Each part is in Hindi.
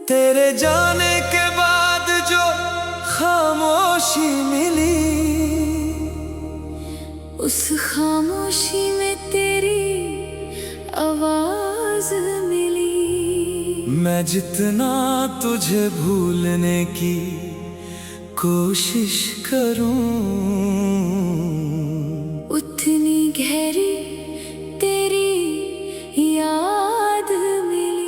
तेरे जाने के बाद जो खामोशी मिली, उस खामोशी में तेरी आवाज मिली। मैं जितना तुझे भूलने की कोशिश करूं, उतनी गहरी तेरी याद मिली।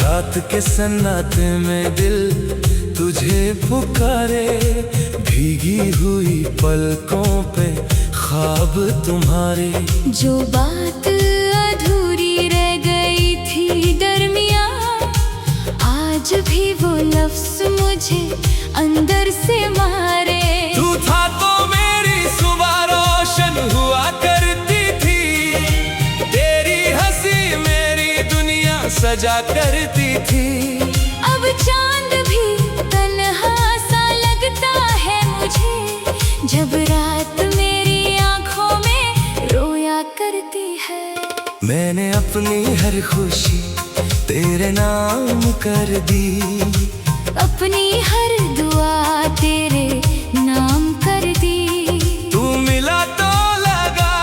रात के सन्नाटे में दिल तुझे पुकारे, भीगी हुई पलकों पे ख्वाब तुम्हारे। जो बात अधूरी रह गई थी दरमिया, आज भी वो लफ्ज मुझे अंदर से मारे। तू था तो मेरी सुबह रोशन हुआ करती थी, तेरी हंसी मेरी दुनिया सजा करती थी। अब चांद भी तन्हा सा लगता है मुझे, जब रात मेरी आंखों में रोया करती है। मैंने अपनी हर खुशी तेरे नाम कर दी, अपनी हर दुआ तेरे नाम कर दी। तू मिला तो लगा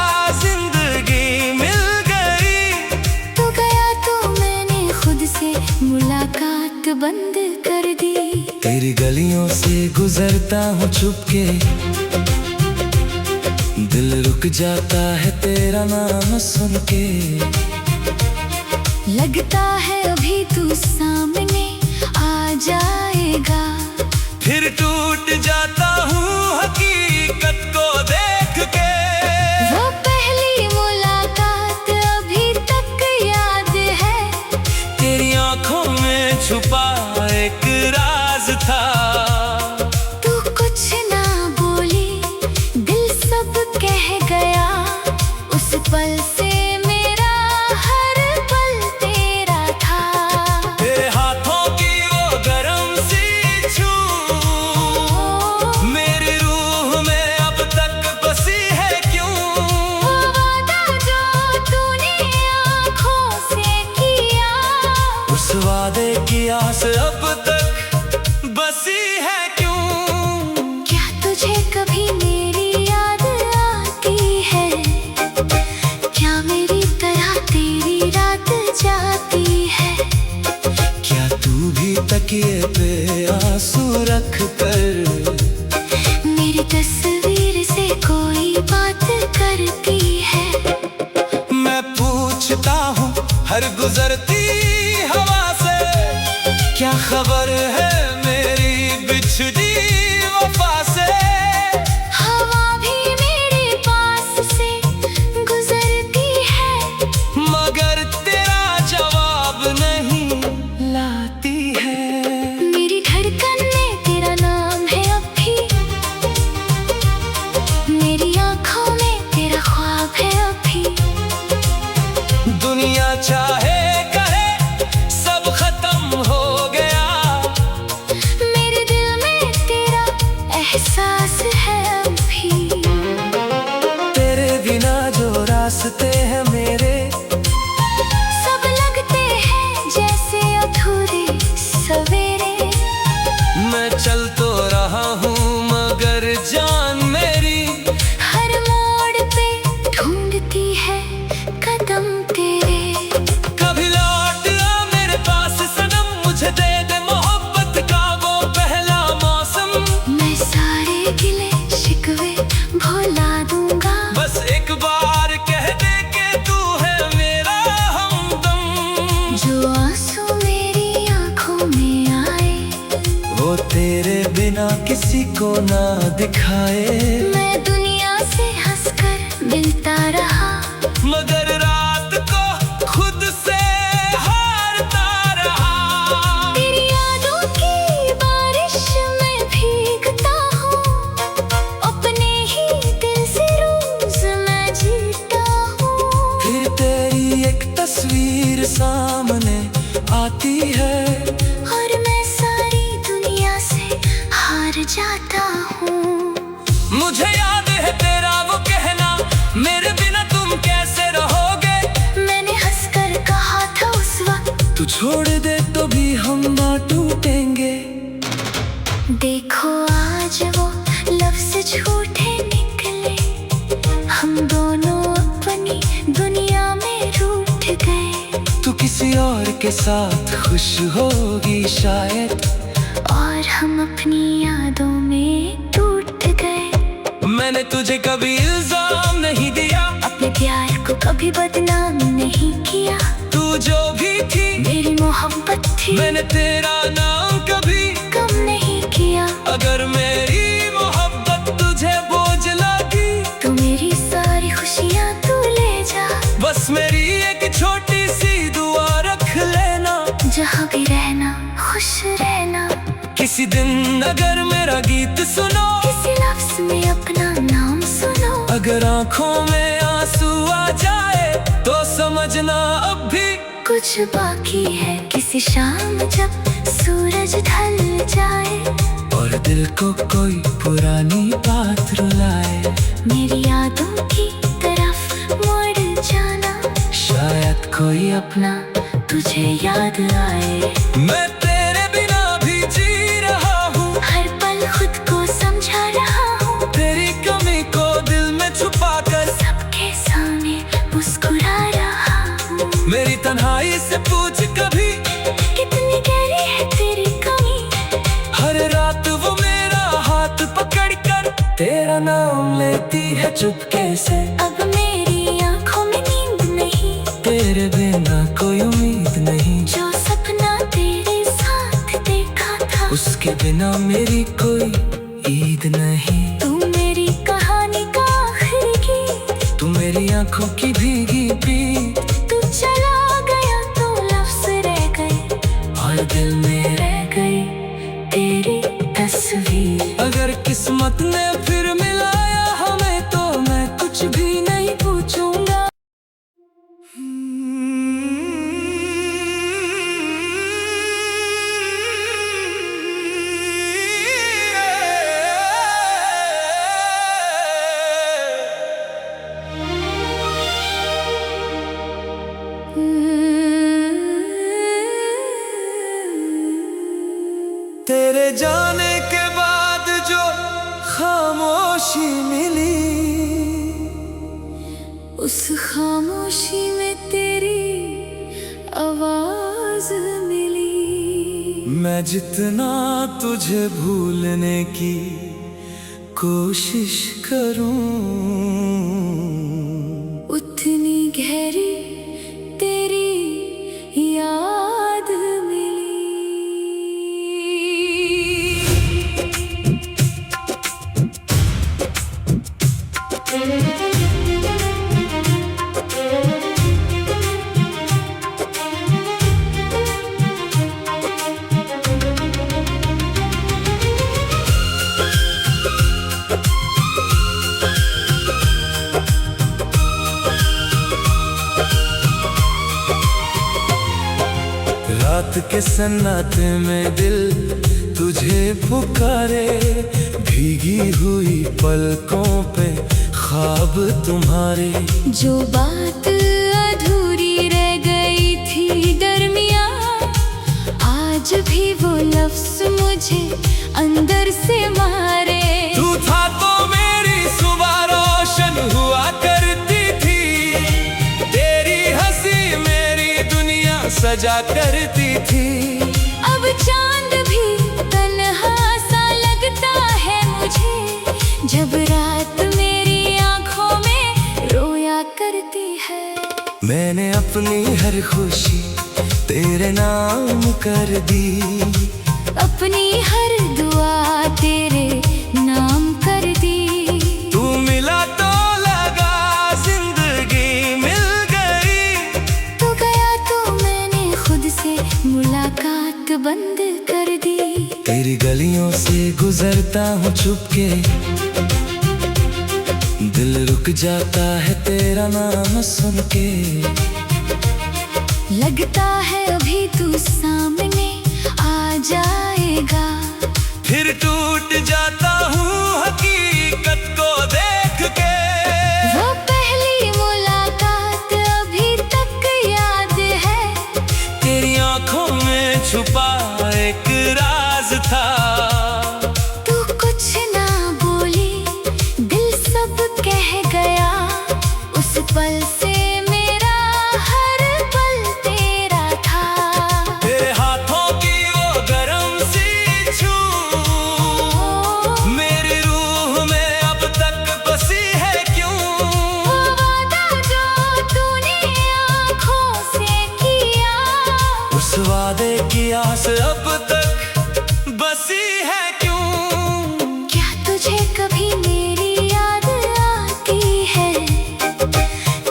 जिंदगी मिल गई, तू गया तो मैंने खुद से मुलाकात बंद कर दी। तेरी गलियों से गुजरता हूँ चुपके, दिल रुक जाता है तेरा नाम सुन के। लगता है अभी तू सामने आ जाएगा, फिर टूट जाता हूँ हकीकत को देख के। वो पहली मुलाकात अभी तक याद है, तेरी आंखों में छुपा एक राज था। तू कुछ ना बोली, दिल सब कह गया। उस पल से मेरा हर पल तेरा था। तेरे हाथों की वो गरम सी छू मेरी रूह में अब तक बसी है क्यों। वो वादा जो तूने आँखों से किया, उस वादे की आस अब तक बसी है क्यों। क्या तुझे कभी मेरी याद आती है? क्या मेरी तरह तेरी रात जाती है? क्या तू भी तकिए पे आंसू रख कर मेरी तस्वीर से कोई बात करती है? मैं पूछता हूँ हर गुजरती हवा से, क्या खबर है मेरी बिछड़ी वफा से। हवा भी मेरे पास से गुजरती है, मगर तेरा जवाब नहीं लाती है। मेरी धड़कन में तेरा नाम है अब भी, मेरी आंखों में तेरा ख्वाब है अब भी। दुनिया चाहे करे सब खत्म हो गया, मेरे दिल में तेरा एहसास है अब भी। तेरे बिना जो रास्ते हैं मेरे, सब लगते हैं जैसे अधूरे सवेरे। मैं चल तो रहा हूँ मगर जान मेरी हर मोड़ पे ढूंढती है कदम तेरे। कभी लौट आ मेरे पास सनम, मुझे दे दे मोहब्बत का वो पहला मौसम। मैं सारे गिले शिकवे भुला दूंगा, बस एक बार कह दे कि तू है मेरा ना दिखाए। मैं दुनिया से हंसकर मिलता रहा, मगर रात को खुद से हारता रहा। तेरी यादों की बारिश में भीगता हूँ, अपने ही दिल से रोज मैं जीता हूँ। फिर तेरी एक तस्वीर सामने आती है, और मैं सारी दुनिया से हार जाता हूँ। मुझे याद है तेरा वो कहना, मेरे बिना तुम कैसे रहोगे। मैंने हंसकर कहा था उस वक्त, तू छोड़ दे तो भी हम ना टूटेंगे। देखो आज वो लफ्ज़ झूठे निकले, हम दोनों अपनी दुनिया में रूठ गए। तू किसी और के साथ खुश होगी शायद, और हम अपनी यादों में टूट गए। मैंने तुझे कभी इल्जाम नहीं दिया, अपने प्यार को कभी बदनाम नहीं किया। तू जो भी थी मेरी मोहब्बत थी, मैंने तेरा नाम कभी कम नहीं किया। अगर मेरी मोहब्बत तुझे बोझ लगी, तू मेरी सारी खुशियाँ तू ले जा। बस मेरी एक छोटी सी दुआ रख लेना, जहाँ भी रहना खुश रहना। किसी दिन अगर मेरा गीत सुनो, किसी लफ्ज़ में अपना नाम सुनो। अगर आंखों में आंसू आ जाए तो समझना अब भी कुछ बाकी है। किसी शाम जब सूरज ढल जाए, और दिल को कोई पुरानी बात रुलाए, मेरी यादों की तरफ मुड़ जाना। शायद कोई अपना तुझे याद आए। मैं तेरे बिना भी जी रहा हूँ, हर पल खुद को समझा रहा हूँ। तेरी कमी को दिल में छुपा कर सबके सामने मुस्कुरा रहा हूँ। मेरी तन्हाई से पूछ कभी, कितनी गहरी है तेरी कमी। हर रात वो मेरा हाथ पकड़ कर तेरा नाम लेती है चुपके से। अब मेरी आंखों में नींद नहीं, तेरे बिना कोई उम्मीद नहीं। जो सपना तेरे साथ देखा था, उसके बिना मेरी कोई ईद नहीं। तू मेरी कहानी का आखिरी गीत, तू मेरी आंखों की भीगी पीत, तू चला गया तो लफ्ज़ रह गए, और दिल में रह गई तेरी तस्वीर। अगर किस्मत ने फिर मिलाया हमें तो मैं कुछ भी नहीं पूछूंगा। तेरे जाने के बाद जो खामोशी मिली, उस खामोशी में तेरी आवाज मिली। मैं जितना तुझे भूलने की कोशिश करूं, उतनी गहरी तेरी याद मिली। रात के सन्नाटे में दिल तुझे पुकारे, भीगी हुई पलकों पे ख्वाब तुम्हारे। जो बात अधूरी रह गई थी दरमिया, आज भी वो लफ्ज़ मुझे अंदर से मारे। तू था तो मेरी सुबह रोशन हुआ करती थी, तेरी हंसी मेरी दुनिया सजा करती थी। अब चांद भी तन्हा सा लगता है मुझे, जब रात मेरी आंखों में रोया करती है। मैंने अपनी हर खुशी तेरे नाम कर दी, अपनी हर दुआ तेरे बदनाम कर दी। तू मिला तो लगा जिंदगी मिल गई, तू गया तो मैंने खुद से मुलाकात बंद कर दी। तेरी गलियों से गुजरता हूँ चुपके, दिल रुक जाता है तेरा नाम सुन के। लगता है अभी तू सामने आ जाएगा, फिर टूट जाता हूँ हकीकत को देख के। वो पहली मुलाकात अभी तक याद है, तेरी आंखों में छुपा एक राज था। तू कुछ ना बोली, दिल सब कह गया। उस पल से मेरा हर पल तेरा था। तेरे हाथों की वो गरम सी छू मेरी रूह में अब तक बसी है क्यों। वो वादा जो तूने आँखों से किया, उस वादे की आस अब तक बसी है क्यों। क्या तुझे कभी मेरी याद आती है?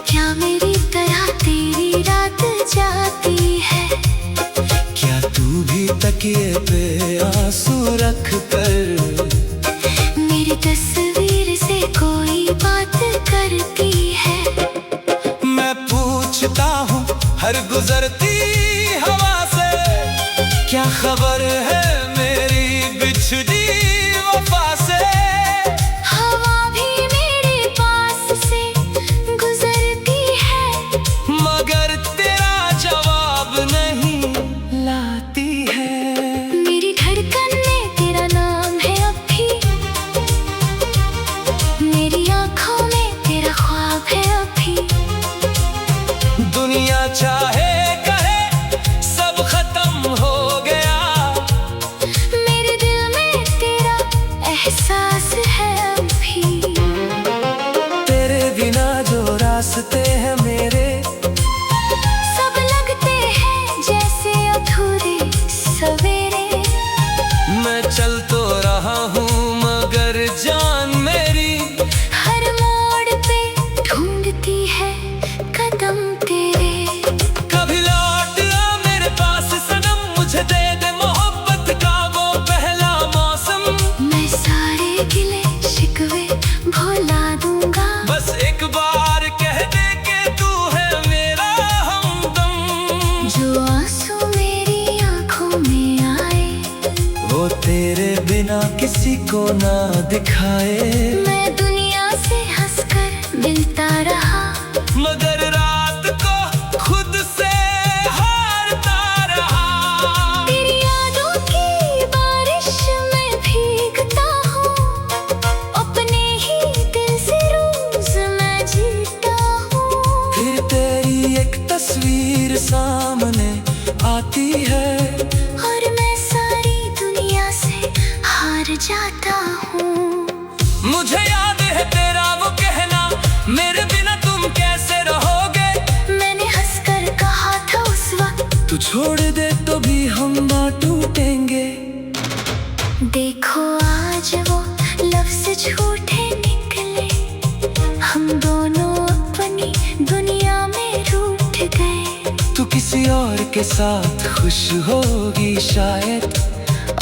क्या मेरी तरह तेरी रात जाती है? क्या तू भी तकिए पे आंसू रख कर मेरी तस्वीर से कोई बात करती है? मैं पूछता हूँ हर गुजरती हवा से, क्या खबर है मेरी बिछड़ी वफा से। हवा भी मेरे पास से गुजरती है, मगर तेरा जवाब नहीं लाती है। मेरी धड़कन में तेरा नाम है अब भी, मेरी आँखों में तेरा ख्वाब है अब भी। दुनिया चाहे कहे सब खत्म हो गया, मेरे दिल में तेरा एहसास है अब भी। तेरे बिना जो रास्ते हैं मेरे, सब लगते हैं जैसे अधूरे सवेरे। मैं चल तो रहा हूँ मगर जान मेरी हर मोड़ पे ढूंढती है कदम तेरे। कभी लौट आ मेरे पास सनम, मुझे दे दे मोहब्बत का वो पहला मौसम। मैं सारे गिले शिकवे भुला दूंगा, बस एक बार कह दे कि तू है मेरा हमदम। जो आंसू मेरी आंखों में आए, वो तेरे बिना किसी को ना दिखाए। मैं दुनिया से हंसकर मिलता रहा, मगर रात को खुद से हारता रहा। तेरी यादों की बारिश में भीगता हूँ, अपने ही दिल से रोज मैं जीता हूँ। फिर तेरी एक तस्वीर सामने आती है, और मैं सारी दुनिया से हार जाता हूँ। मुझे याद है तेरा वो कहना, मेरे बिना तुम कैसे रहोगे। मैंने हंसकर कहा था उस वक्त, तू छोड़ दे तो भी हम ना टूटेंगे। देखो आज वो लफ्ज झूठे निकले, हम दोनों अपनी दुनिया में रूठ गए। तू किसी और के साथ खुश होगी शायद,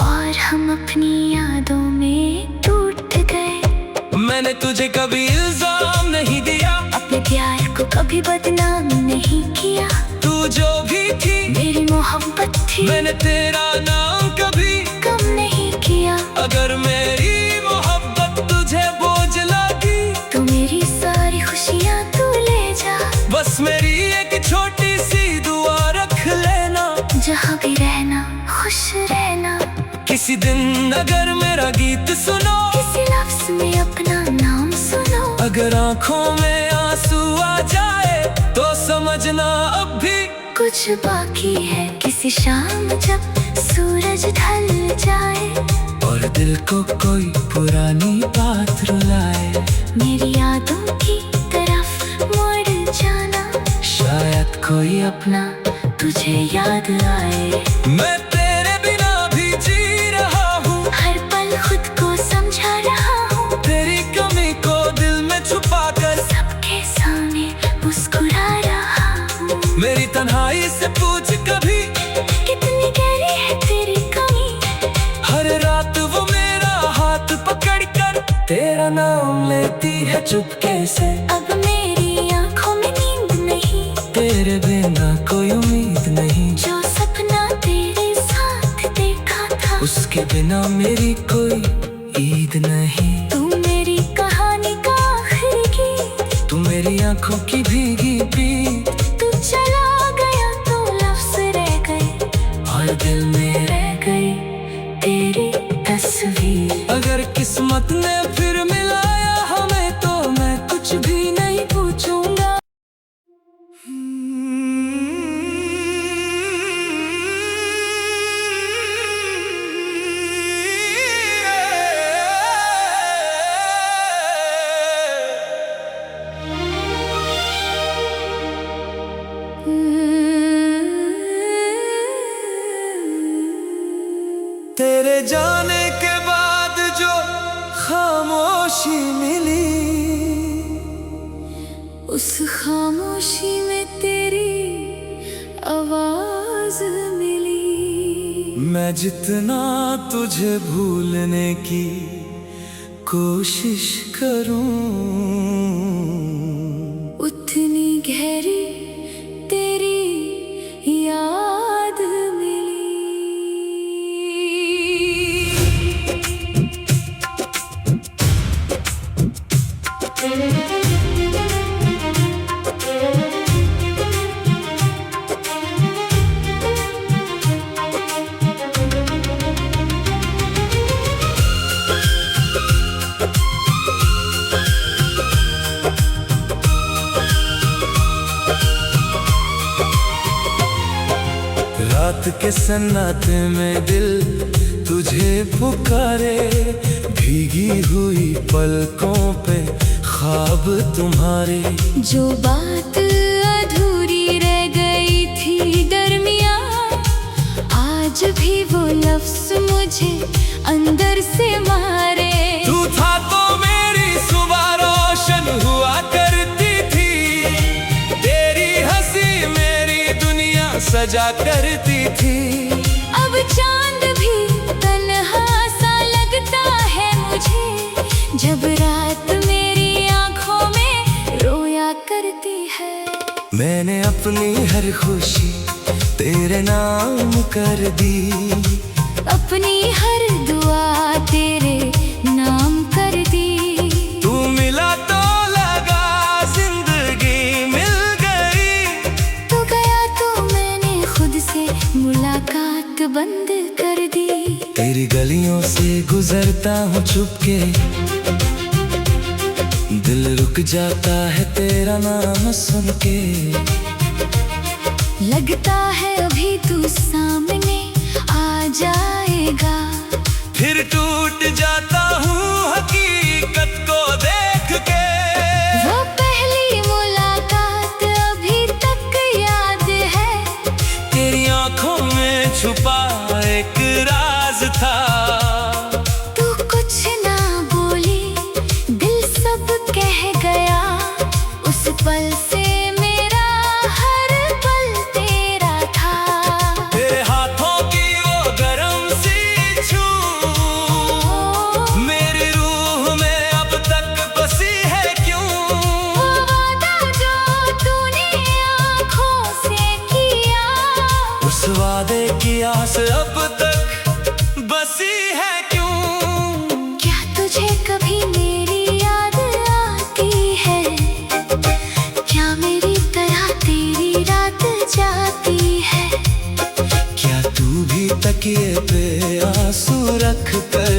और हम अपनी यादों में टूट गए। मैंने तुझे कभी इल्जाम नहीं दिया, अपने प्यार को कभी बदनाम नहीं किया। तू जो भी थी मेरी मोहब्बत थी, मैंने तेरा नाम कभी कम नहीं किया। अगर मेरी मोहब्बत तुझे बोझ लगी, तो मेरी सारी खुशियाँ तू ले जा। बस मेरी एक छोटी सी दुआ रख लेना, जहाँ भी रहना खुश रहना। किसी दिन अगर मेरा गीत सुनो, किसी लफ्ज में अपना नाम सुनो। अगर आंखों में आंसू आ जाए तो समझना अब भी कुछ बाकी है। किसी शाम जब सूरज ढल जाए, और दिल को कोई पुरानी बात रुलाए, मेरी यादों की तरफ मुड़ जाना। शायद कोई अपना तुझे याद आए। मैं तेरे बिना भी जी रहा हूँ, हर पल खुद को समझा रहा मेरी तन्हाई से पूछ कभी कितनी गहरी है तेरी कमी। हर रात वो मेरा हाथ पकड़ कर तेरा नाम लेती है चुपके से। अब मेरी आंखों में नींद नहीं, तेरे बिना कोई उम्मीद नहीं। जो सपना तेरे साथ देखा था उसके बिना मेरी कोई ईद नहीं। तू मेरी कहानी का आखिरी गीत, तू मेरी आंखों की भीगी पीत। तू चला गया तो लफ्ज़ रह गए और दिल में रह गई तेरी तस्वीर। अगर किस्मत ने फिर मिलाया हमें तो मैं कुछ भी नहीं पूछूंगा। तेरे जाने के बाद जो खामोशी मिली, उस खामोशी में तेरी आवाज मिली। मैं जितना तुझे भूलने की कोशिश करूं, उतनी गहरी तेरी याद मिली। रात के सन्नाटे में दिल तुझे पुकारे, भीगी हुई पलकों पे ख्वाब तुम्हारे। जो बात अधूरी रह गई थी दरमियाँ, आज भी वो लफ्ज़ मुझे अंदर से मारे। तू था तो मेरी सुबह रोशन हुआ करती थी, तेरी हंसी मेरी दुनिया सजा करती थी। अब चांद भी तन्हा सा लगता है मुझे, जब रात मेरी आंखों में रोया करती है। मैंने अपनी हर खुशी तेरे नाम कर दी, अपनी हर दुआ तेरे नाम कर दी। तू मिला तो लगा जिंदगी मिल गई, तू गया तो मैंने खुद से मुलाकात बंद कर दी। तेरी गलियों से गुजरता हूँ चुपके, दिल रुक जाता है तेरा नाम सुन के। लगता है अभी तू सामने आ जाएगा, फिर टूट जाता हूँ हकीकत को देख के। वो पहली मुलाकात अभी तक याद है, तेरी आंखों में छुपा एक राज था। तू कुछ ना बोली, दिल सब कह गया। उस पल से मेरा हर पल तेरा था। तेरे हाथों की वो गरम सी छू मेरी रूह में अब तक बसी है क्यों। वो वादा जो तूने आँखों से किया, उस वादे की आस अब तक बसी है क्यों। क्या तुझे कभी मेरी याद आती है? क्या मेरी तरह तेरी रात जाती है? क्या तू भी तकिए पे आंसू रख कर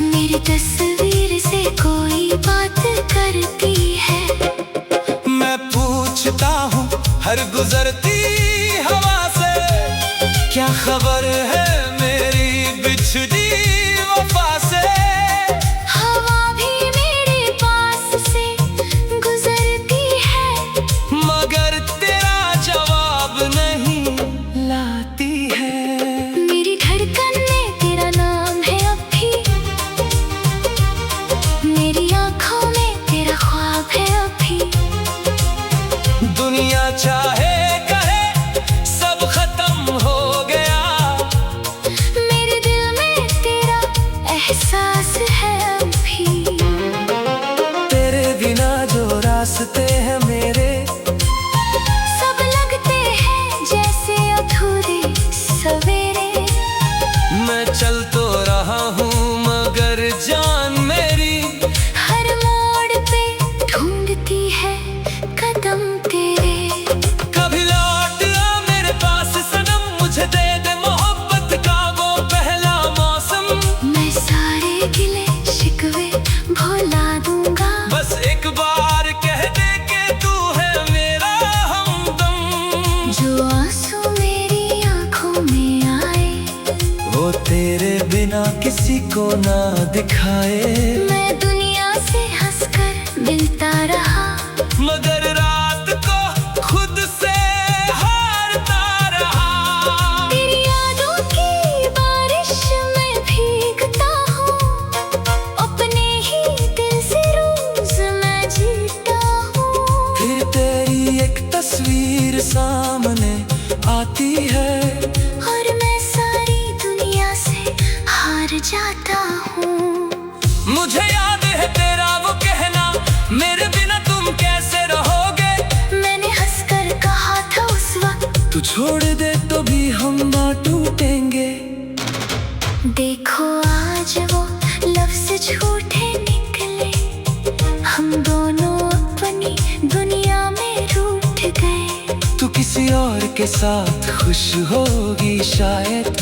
मेरी तस्वीर से कोई बात करती है? मैं पूछता हूँ हर गुजरती हवा से, क्या खबर है मेरी बिछड़ी वफा से। हवा भी मेरे पास से गुजरती है, मगर तेरा जवाब नहीं लाती है। मेरी धड़कन में तेरा नाम है अब भी, मेरी आँखों में तेरा ख्वाब है अब भी। दुनिया चाहे कहे सब खत्म हो गया, मेरे दिल में तेरा एहसास है अभी। तेरे बिना जो रास्ते हैं मेरे, सब लगते हैं जैसे अधूरे सवेरे। मैं चल तो रहा हूँ मगर जान मेरी हर मोड़ पे ढूंढती है कदम तेरे। कभी लौट आ मेरे पास सनम, मुझे दे दे मोहब्बत का वो पहला मौसम। मैं सारे गिले शिकवे भुला दूंगा, बस एक बार कह दे कि तू है मेरा हमदम। जो आंसू मेरी आंखों में आए, वो तेरे बिना किसी को ना दिखाए। मैं दुनिया से हंसकर मिलता रहा, मगर रात को खुद से हारता रहा। तेरी यादों की बारिश में भीगता हूँ, अपने ही दिल से रोज मैं जीता हूँ। फिर तेरी एक तस्वीर सामने आती है, और मैं सारी दुनिया से हार जाता हूँ। मुझे याद है तेरा वो कहना, मेरे बिना तुम कैसे रहोगे। मैंने हंसकर कहा था उस वक्त, तू छोड़ दे तो भी हम ना टूटेंगे। देखो आज वो लफ्ज झूठे निकले, हम दोनों अपनी दुनिया में रूठ गए। तू किसी और के साथ खुश होगी शायद,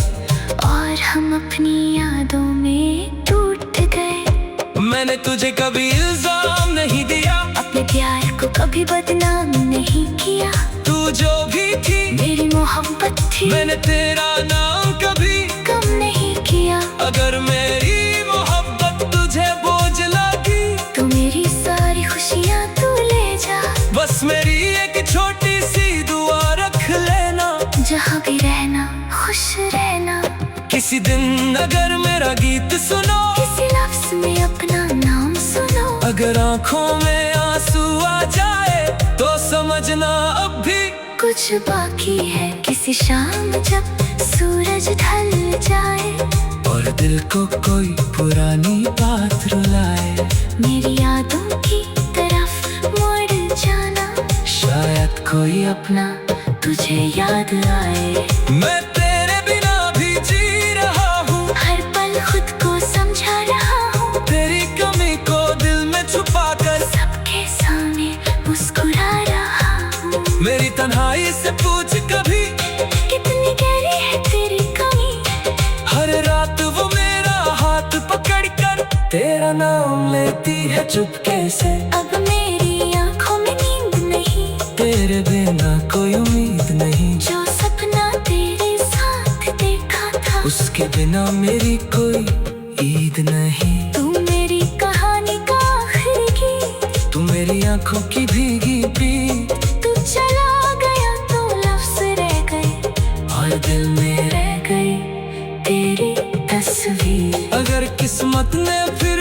और हम अपनी यादों में टूट गए। मैंने तुझे कभी इल्जाम नहीं दिया, अपने प्यार को कभी बदनाम नहीं किया। तू जो भी थी मेरी मोहब्बत थी, मैंने तेरा नाम कभी कम नहीं किया। अगर मेरी मोहब्बत तुझे बोझ लगी, तो मेरी सारी खुशियाँ तू ले जा। बस मेरी एक छोटी सी दुआ रख लेना, जहाँ भी रहना खुश रहना। किसी दिन अगर मेरा गीत सुनो, किसी लफ्ज में अपना नाम सुनो। अगर आंखों में आंसू आ जाए तो समझना अब भी कुछ बाकी है। किसी शाम जब सूरज ढल जाए, और दिल को कोई पुरानी बात रुलाए, मेरी यादों की तरफ मुड़ जाना। शायद कोई अपना तुझे याद आए। मैं तेरे बिना भी जी रहा हूँ, हर पल खुद को समझा रहा हूँ। तेरी कमी को दिल में छुपा कर सबके सामने मुस्कुरा रहा हूँ। मेरी तन्हाई से पूछ कभी कितनी गहरी है तेरी कमी। हर रात वो मेरा हाथ पकड़ कर तेरा नाम लेती है चुपके से। अब मेरी आंखों में नींद नहीं, तेरे बिना कोई उम्मीद नहीं। जो सपना तेरे साथ देखा था, उसके बिना मेरी कोई ईद नहीं। तू मेरी कहानी का आखिरी गीत, तू मेरी आंखों की भीगी पीत। तू चला गया तो लफ्ज रह गए, और दिल में रह गई तेरी तस्वीर। अगर किस्मत ने फिर